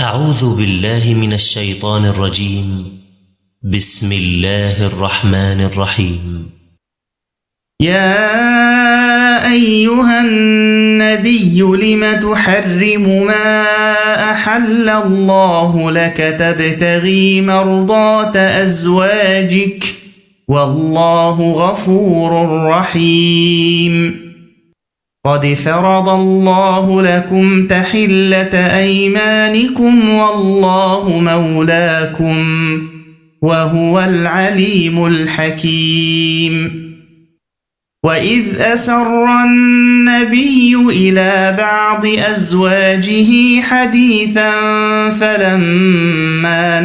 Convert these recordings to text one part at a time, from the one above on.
أعوذ بالله من الشيطان الرجيم. بسم الله الرحمن الرحيم. يا أيها النبي لم تحرم ما أحل الله لك تبتغي مرضات أزواجك والله غفور رحيم. قد فرض الله لكم تحلة أيمانكم والله مولاكم وهو العليم الحكيم. وإذ أسر النبي إلى بعض أزواجه حديثا فلما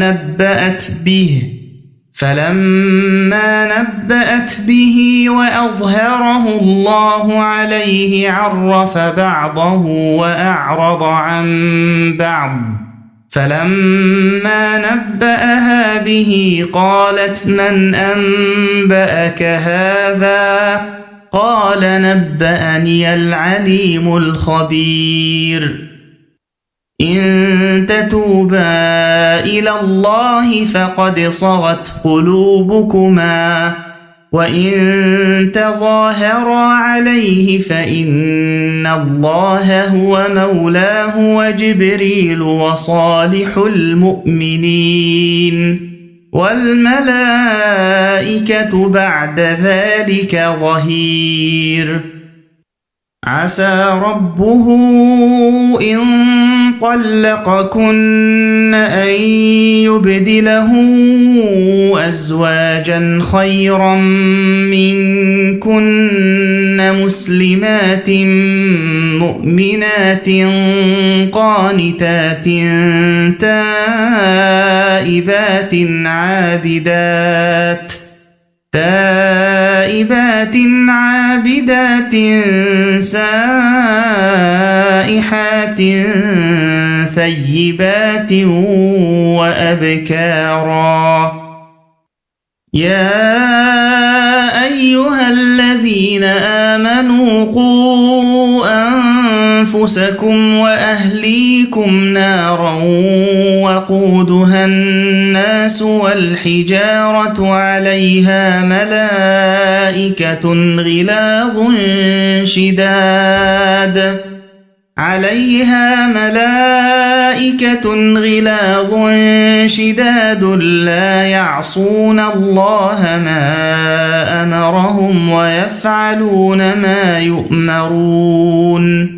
نبأت به وأظهره الله عليه عرف بعضه وأعرض عن بعض. فلما نبأها به قالت من أنبأك هذا؟ قال نبأني العليم الخبير. إن تتوبا إلى الله فقد صغت قلوبكما وإن تظاهرا عليه فإن الله هو مولاه وجبريل وصالح المؤمنين والملائكة بعد ذلك ظهير. عسى ربه إن طلقكن أن يبدله أزواجا خيرا منكن مسلمات مؤمنات قانتات تائبات عابدات سائحات ثيبات وأبكارا. يا أيها الذين آمنوا قوا أنفسكم وأهليكم نارا وقودها الناس والحجارة عليها ملائكة غلاظ شداد لا يعصون الله ما أمرهم ويفعلون ما يؤمرون.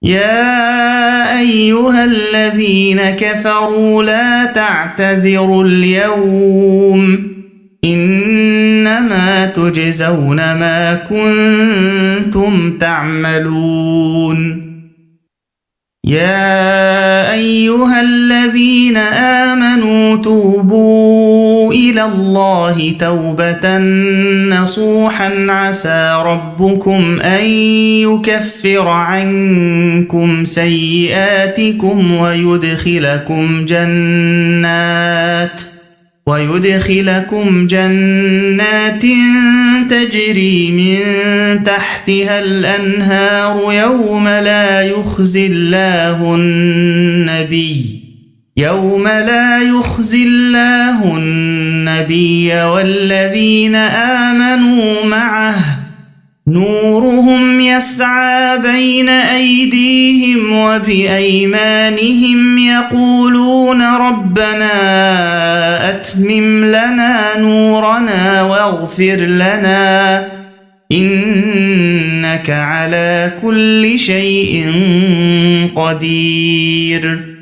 يا أيها الذين كفروا لا تعتذروا اليوم إنما تجزون ما كنتم تعملون. يا أيها الذين آمنوا توبوا إلى الله توبة نصوحا عسى ربكم أن يكفر عنكم سيئاتكم ويدخلكم جنات تجري من تحتها الأنهار يوم لا يخزي الله النبي والذين آمنوا معه نورهم يسعى بين أيديهم وبأيمانهم يقولون ربنا أتمم لنا نورنا واغفر لنا إنك على كل شيء قدير.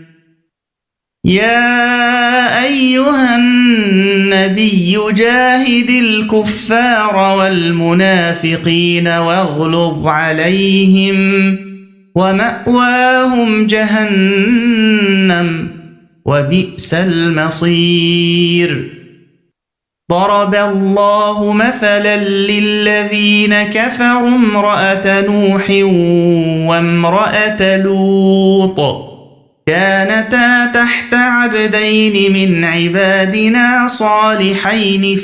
يا أيها النبي جاهد الكفار والمنافقين واغلظ عليهم ومأواهم جهنم وبئس المصير. ضرب الله مثلا للذين كفروا امرأة نوح وامرأة لوط كانتا تحت عبدين من عبادنا صالحين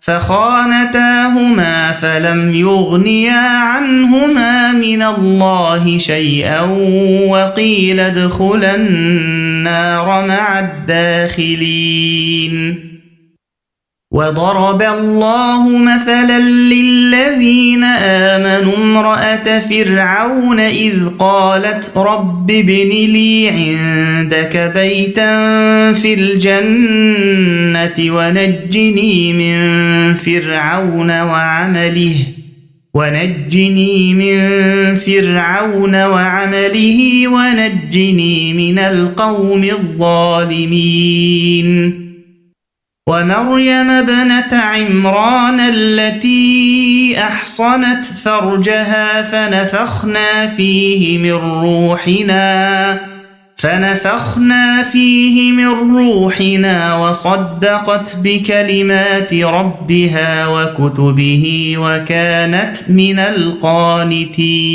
فخانتاهما فلم يغنيا عنهما من الله شيئا وقيل ادخلا النار مع الداخلين. وضرب الله مثلا للذين آمنوا امرأة فرعون إذ قالت رب ابن لي عندك بيتا في الجنة ونجني من فرعون وعمله ونجني من القوم الظالمين. ومريم ابنة عمران التي أحصنت فرجها فنفخنا فيه من روحنا وصدقت بكلمات ربها وكتبه وكانت من القانتين.